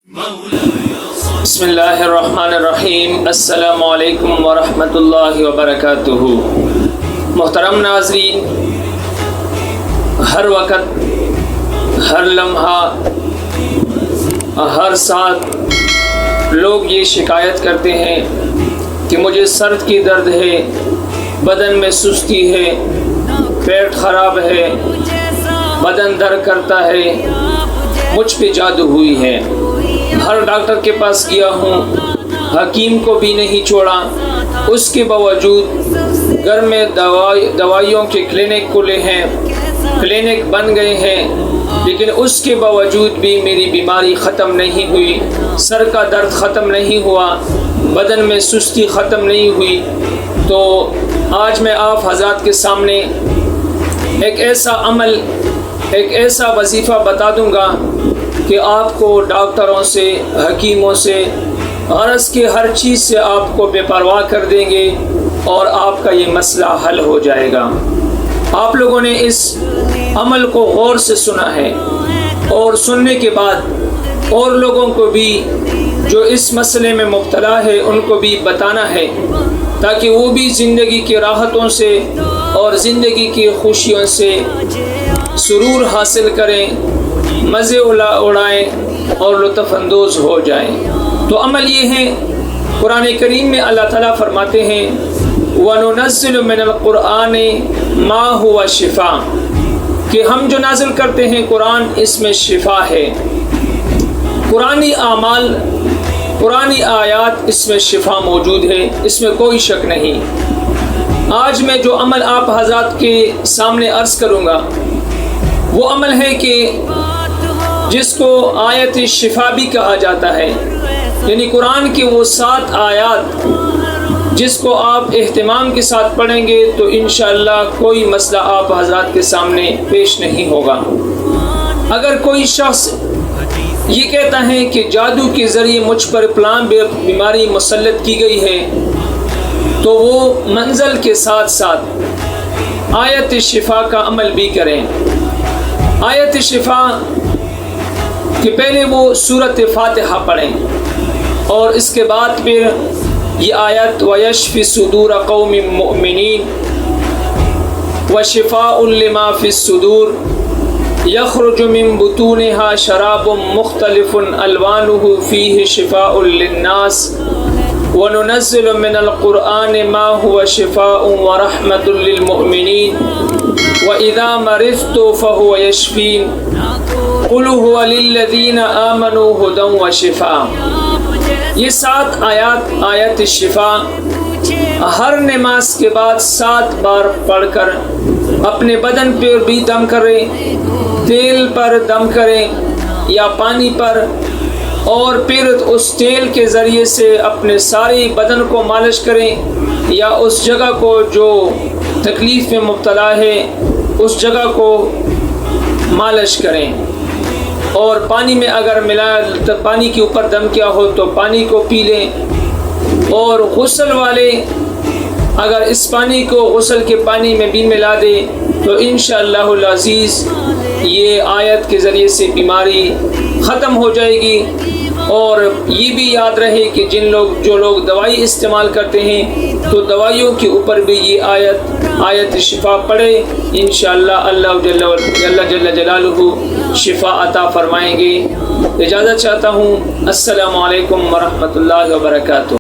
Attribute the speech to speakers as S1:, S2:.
S1: بسم اللہ الرحمن الرحیم۔ السلام علیکم ورحمۃ اللہ وبرکاتہ۔ محترم ناظرین، ہر وقت، ہر لمحہ، ہر ساتھ لوگ یہ شکایت کرتے ہیں کہ مجھے سر کی درد ہے، بدن میں سستی ہے، پیٹ خراب ہے، بدن درد کرتا ہے، مجھ پہ جادو ہوئی ہے۔ ہر ڈاکٹر کے پاس گیا ہوں، حکیم کو بھی نہیں چھوڑا، اس کے باوجود گھر میں دوائیوں کے کلینک کھلے ہیں، کلینک بن گئے ہیں، لیکن اس کے باوجود بھی میری بیماری ختم نہیں ہوئی، سر کا درد ختم نہیں ہوا، بدن میں سستی ختم نہیں ہوئی۔ تو آج میں آپ حضرات کے سامنے ایک ایسا عمل، ایک ایسا وظیفہ بتا دوں گا کہ آپ کو ڈاکٹروں سے، حکیموں سے، غرض کے ہر چیز سے آپ کو بے پرواہ کر دیں گے اور آپ کا یہ مسئلہ حل ہو جائے گا۔ آپ لوگوں نے اس عمل کو غور سے سنا ہے اور سننے کے بعد اور لوگوں کو بھی جو اس مسئلے میں مبتلا ہے ان کو بھی بتانا ہے، تاکہ وہ بھی زندگی کی راحتوں سے اور زندگی کی خوشیوں سے سرور حاصل کریں، مزے اڑائیں اور لطف اندوز ہو جائیں۔ تو عمل یہ ہے، قرآن کریم میں اللہ تعالیٰ فرماتے ہیں وَنُنَزِّلُ مِنَ الْقُرْآنِ مَا هُوَ شِفَاءٌ، کہ ہم جو نازل کرتے ہیں قرآن، اس میں شفا ہے۔ قرآنی اعمال، قرآنی آیات، اس میں شفا موجود ہے، اس میں کوئی شک نہیں۔ آج میں جو عمل آپ حضرات کے سامنے عرض کروں گا وہ عمل ہے کہ جس کو آیت شفا بھی کہا جاتا ہے، یعنی قرآن کی وہ 7 آیات جس کو آپ اہتمام کے ساتھ پڑھیں گے تو انشاءاللہ کوئی مسئلہ آپ حضرات کے سامنے پیش نہیں ہوگا۔ اگر کوئی شخص یہ کہتا ہے کہ جادو کے ذریعے مجھ پر فلاں بیماری مسلط کی گئی ہے، تو وہ منزل کے ساتھ ساتھ آیت شفا کا عمل بھی کریں۔ آیت شفا کہ پہلے وہ سورۃ فاتحہ پڑھیں اور اس کے بعد پھر یہ آیت وَيَشْفِ صُدُورَ قَوْمٍ مُؤْمِنِينَ وَشِفَاءٌ لِمَا فِي الصُّدُورِ يَخْرُجُ مِن بُطُونِهَا شَرَابٌ مُخْتَلِفٌ أَلْوَانُهُ فِيهِ شِفَاءٌ لِلنَّاسِ وَنُنَزِّلُ مِنَ الْقُرْآنِ مَا هُوَ شِفَاءٌ وَرَحْمَةٌ لِلْمُؤْمِنِينَ وَإِذَا مَرِضْتُ فَهُوَ يَشْفِينِ قُلْ هُوَ لِلَّذِينَ آمَنُوا هُدًى وَشِفَاءٌ۔ یہ 7 آیات، آیت شفا، ہر نماز کے بعد 7 بار پڑھ کر اپنے بدن پر بھی دم کریں، تیل پر دم کریں یا پانی پر، اور پھر اس تیل کے ذریعے سے اپنے ساری بدن کو مالش کریں، یا اس جگہ کو جو تکلیف میں مبتلا ہے اس جگہ کو مالش کریں، اور پانی میں اگر ملایا، پانی کے اوپر دم کیا ہو تو پانی کو پی لیں، اور غسل والے اگر اس پانی کو غسل کے پانی میں بھی ملا دیں تو انشاءاللہ العزیز یہ آیت کے ذریعے سے بیماری ختم ہو جائے گی۔ اور یہ بھی یاد رہے کہ جو لوگ دوائی استعمال کرتے ہیں تو دوائیوں کے اوپر بھی یہ آیت شفا پڑھے، انشاءاللہ اللہ جل جلالہ شفا عطا فرمائیں گے۔ اجازت چاہتا ہوں۔ السلام علیکم ورحمۃ اللہ وبرکاتہ۔